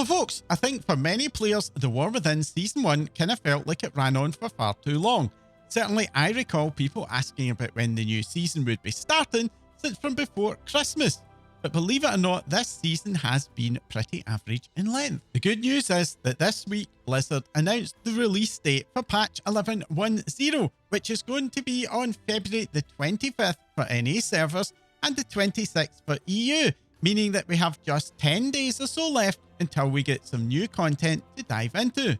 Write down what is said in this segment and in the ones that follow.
So folks, I think for many players, the War Within Season 1 kind of felt like it ran on for far too long. Certainly I recall people asking about when the new season would be starting since from before Christmas. But believe it or not, this season has been pretty average in length. The good news is that this week Blizzard announced the release date for patch 11.10, which is going to be on February the 25th for NA servers and the 26th for EU, meaning that we have just 10 days or so left until we get some new content to dive into.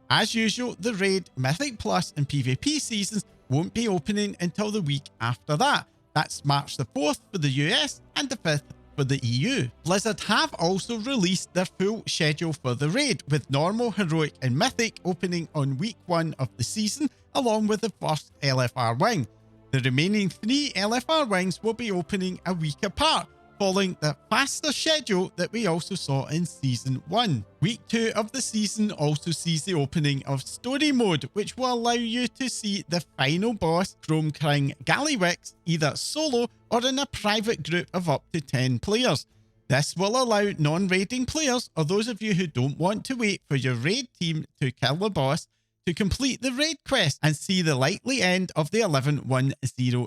As usual, the Raid, Mythic Plus and PvP seasons won't be opening until the week after that. That's March the 4th for the US and the 5th for the EU. Blizzard have also released their full schedule for the Raid, with normal, heroic and mythic opening on week 1 of the season, along with the first LFR wing. The remaining 3 LFR wings will be opening a week apart, following the faster schedule that we also saw in Season 1. Week 2 of the season also sees the opening of Story Mode, which will allow you to see the final boss, Chrome King Gallywix, either solo or in a private group of up to 10 players. This will allow non-raiding players, or those of you who don't want to wait for your raid team to kill the boss, to complete the raid quest and see the likely end of the 11.10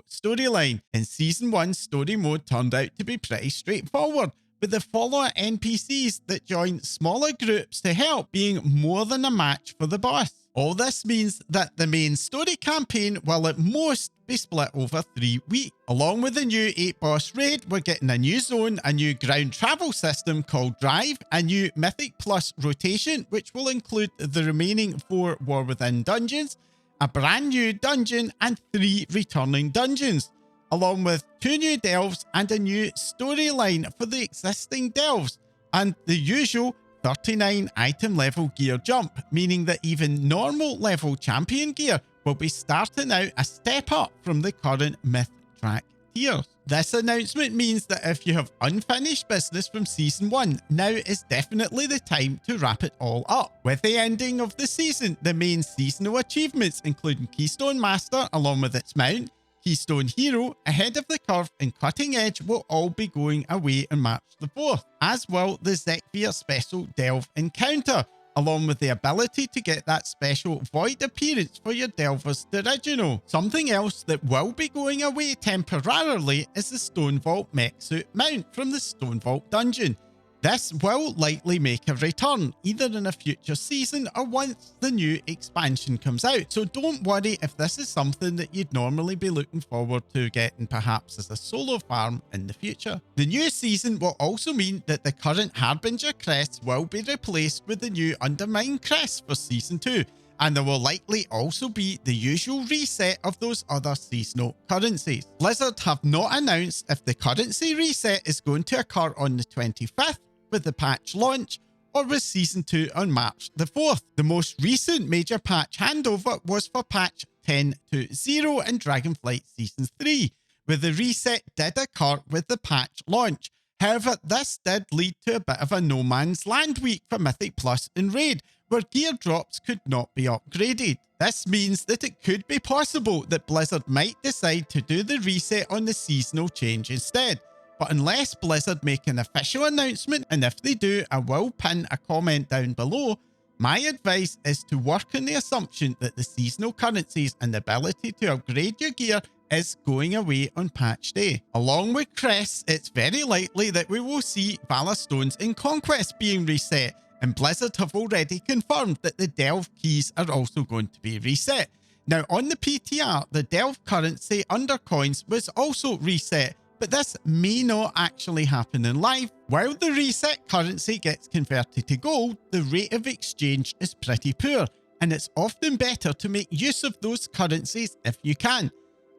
storyline. In Season 1, story mode turned out to be pretty straightforward, with the follower NPCs that join smaller groups to help being more than a match for the boss. All this means that the main story campaign will at most be split over 3 weeks. Along with the new 8-boss raid, we're getting a new zone, a new ground travel system called Drive, a new Mythic Plus rotation, which will include the remaining 4 War Within dungeons, a brand new dungeon and 3 returning dungeons, along with 2 new delves and a new storyline for the existing delves, and the usual 39 item level gear jump, meaning that even normal level champion gear will be starting out a step up from the current myth track tiers. This announcement means that if you have unfinished business from Season 1, now is definitely the time to wrap it all up. With the ending of the season, the main seasonal achievements, including Keystone Master along with its mount, Keystone Hero, Ahead of the Curve and Cutting Edge will all be going away on March the 4th, as will the Zekvir Special Delve Encounter, along with the ability to get that special Void appearance for your Delver's Diriginal. Something else that will be going away temporarily is the Stone Vault Mech Suit mount from the Stone Vault dungeon. This will likely make a return, either in a future season or once the new expansion comes out, so don't worry if this is something that you'd normally be looking forward to getting perhaps as a solo farm in the future. The new season will also mean that the current Harbinger crests will be replaced with the new Undermined crests for Season 2, and there will likely also be the usual reset of those other seasonal currencies. Blizzard have not announced if the currency reset is going to occur on the 25th, with the patch launch, or with Season 2 on March the 4th. The most recent major patch handover was for patch 10.0 in Dragonflight Season 3, where the reset did occur with the patch launch. However, this did lead to a bit of a no man's land week for Mythic Plus and Raid, where gear drops could not be upgraded. This means that it could be possible that Blizzard might decide to do the reset on the seasonal change instead. But unless Blizzard make an official announcement, and if they do, I will pin a comment down below, my advice is to work on the assumption that the seasonal currencies and the ability to upgrade your gear is going away on patch day. Along with crests, it's very likely that we will see Valor Stones in Conquest being reset, and Blizzard have already confirmed that the Delve keys are also going to be reset. Now on the PTR, the Delve currency under coins was also reset, but this may not actually happen in live. While the reset currency gets converted to gold, the rate of exchange is pretty poor, and it's often better to make use of those currencies if you can.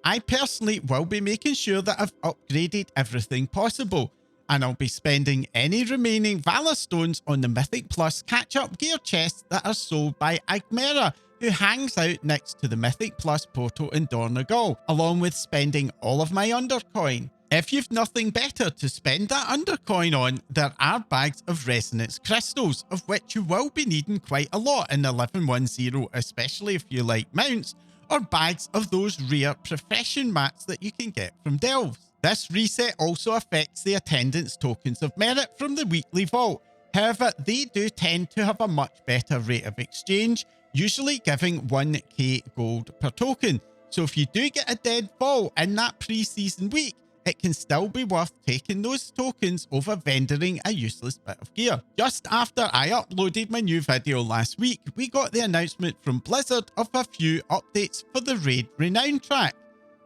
I personally will be making sure that I've upgraded everything possible, and I'll be spending any remaining Valor Stones on the Mythic Plus catch-up gear chests that are sold by Agmera, who hangs out next to the Mythic Plus portal in Dornogal, along with spending all of my Undercoin. If you've nothing better to spend that Undercoin on, there are bags of Resonance Crystals, of which you will be needing quite a lot in 11.10, especially if you like mounts, or bags of those rare Profession mats that you can get from Delves. This reset also affects the attendance tokens of merit from the weekly vault, However, they do tend to have a much better rate of exchange, usually giving 1k gold per token. So if you do get a dead ball in that pre-season week, it can still be worth taking those tokens over vendoring a useless bit of gear. Just after I uploaded my new video last week, we got the announcement from Blizzard of a few updates for the raid Renown track.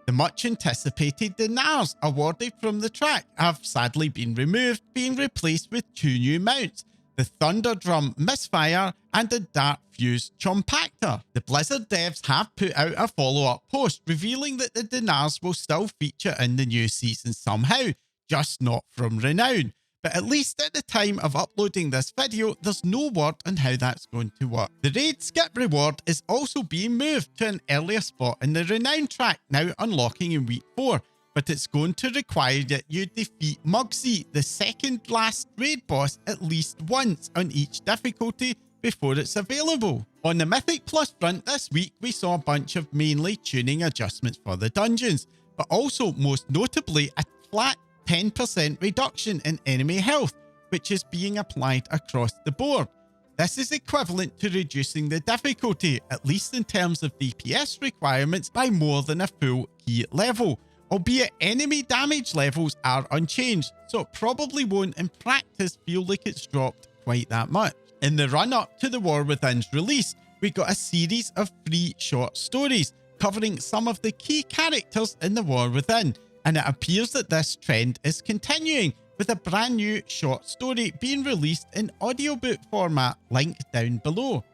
The much anticipated dinars awarded from the track have sadly been removed, being replaced with two new mounts, the Thunderdrum Misfire and the Dark Fuse Chompactor. The Blizzard devs have put out a follow-up post revealing that the dinars will still feature in the new season somehow, just not from Renown. But at least at the time of uploading this video, there's no word on how that's going to work. The raid skip reward is also being moved to an earlier spot in the Renown track, now unlocking in week 4. But it's going to require that you defeat Mugsy, the second last raid boss, at least once on each difficulty before it's available. On the Mythic Plus front this week, we saw a bunch of mainly tuning adjustments for the dungeons, but also most notably a flat 10% reduction in enemy health, which is being applied across the board. This is equivalent to reducing the difficulty, at least in terms of DPS requirements, by more than a full key level. Albeit enemy damage levels are unchanged, so it probably won't in practice feel like it's dropped quite that much. In the run-up to the War Within's release, we got a series of free short stories covering some of the key characters in the War Within, and it appears that this trend is continuing, with a brand new short story being released in audiobook format, linked down below.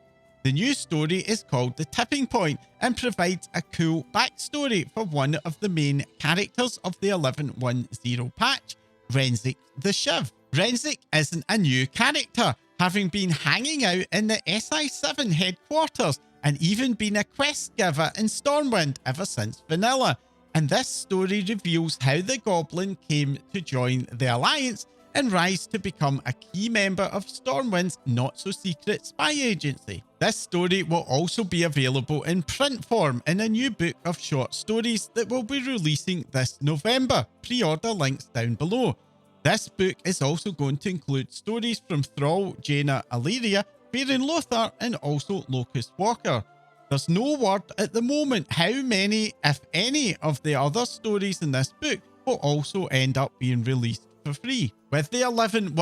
The new story is called The Tipping Point and provides a cool backstory for one of the main characters of the 11.10 patch, Renzik the Shiv. Renzik isn't a new character, having been hanging out in the SI7 headquarters and even been a quest giver in Stormwind ever since vanilla. And this story reveals how the Goblin came to join the Alliance and rise to become a key member of Stormwind's not-so-secret spy agency. This story will also be available in print form in a new book of short stories that will be releasing this November. Pre-order links down below. This book is also going to include stories from Thrall, Jaina, Illyria, Baron Lothar, and also Locust Walker. There's no word at the moment how many, if any, of the other stories in this book will also end up being released for free. With the 11.10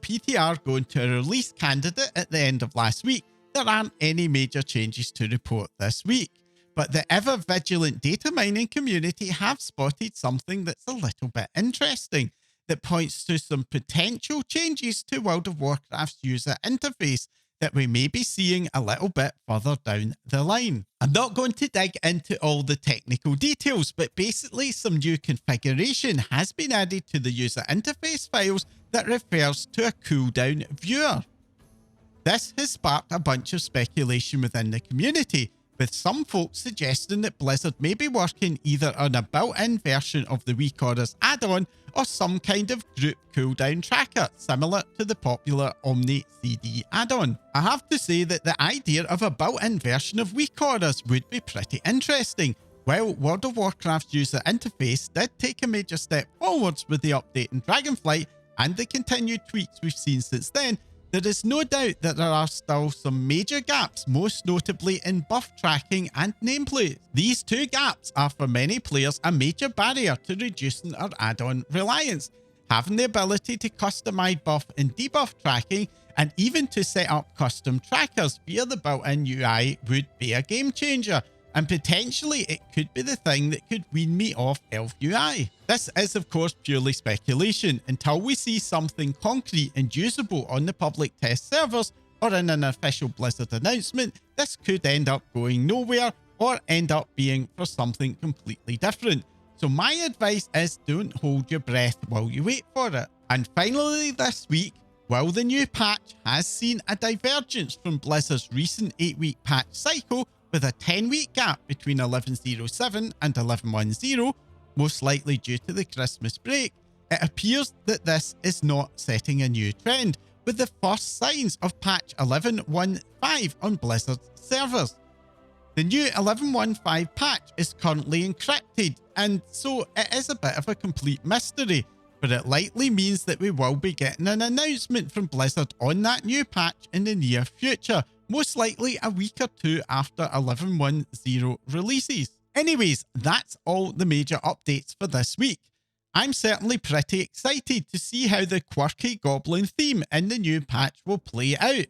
PTR going to a release candidate at the end of last week, there aren't any major changes to report this week. But the ever-vigilant data mining community have spotted something that's a little bit interesting, that points to some potential changes to World of Warcraft's user interface that we may be seeing a little bit further down the line. I'm not going to dig into all the technical details, but basically some new configuration has been added to the user interface files that refers to a cooldown viewer. This has sparked a bunch of speculation within the community, with some folks suggesting that Blizzard may be working either on a built-in version of the Weak Orders add-on or some kind of group cooldown tracker similar to the popular Omni CD add-on. I have to say that the idea of a built-in version of Weak Orders would be pretty interesting. While World of Warcraft's user interface did take a major step forwards with the update in Dragonflight and the continued tweaks we've seen since then, there is no doubt that there are still some major gaps, most notably in buff tracking and nameplates. These two gaps are for many players a major barrier to reducing our add-on reliance. Having the ability to customize buff and debuff tracking and even to set up custom trackers via the built-in UI would be a game changer, and potentially it could be the thing that could wean me off Elf UI. This is of course purely speculation. Until we see something concrete and usable on the public test servers or in an official Blizzard announcement, this could end up going nowhere or end up being for something completely different. So my advice is don't hold your breath while you wait for it. And finally this week, while the new patch has seen a divergence from Blizzard's recent 8-week patch cycle, with a 10-week gap between 11.07 and 11.10, most likely due to the Christmas break, it appears that this is not setting a new trend, with the first signs of patch 11.15 on Blizzard's servers. The new 11.15 patch is currently encrypted, and so it is a bit of a complete mystery, but it likely means that we will be getting an announcement from Blizzard on that new patch in the near future, most likely a week or two after 11.10 releases. Anyways, that's all the major updates for this week. I'm certainly pretty excited to see how the quirky goblin theme in the new patch will play out.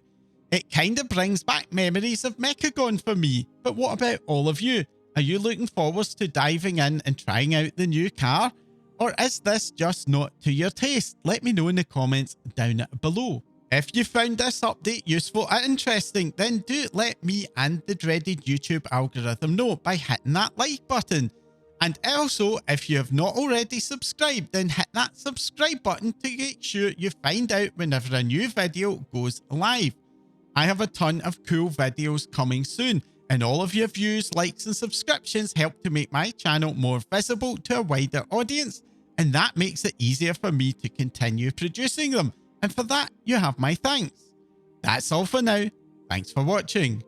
It kinda brings back memories of Mechagon for me, but what about all of you? Are you looking forward to diving in and trying out the new car? Or is this just not to your taste? Let me know in the comments down below. If you found this update useful or interesting, then do let me and the dreaded YouTube algorithm know by hitting that like button. And also, if you have not already subscribed, then hit that subscribe button to make sure you find out whenever a new video goes live. I have a ton of cool videos coming soon, and all of your views, likes and subscriptions help to make my channel more visible to a wider audience, and that makes it easier for me to continue producing them, and for that you have my thanks. That's all for now. Thanks for watching.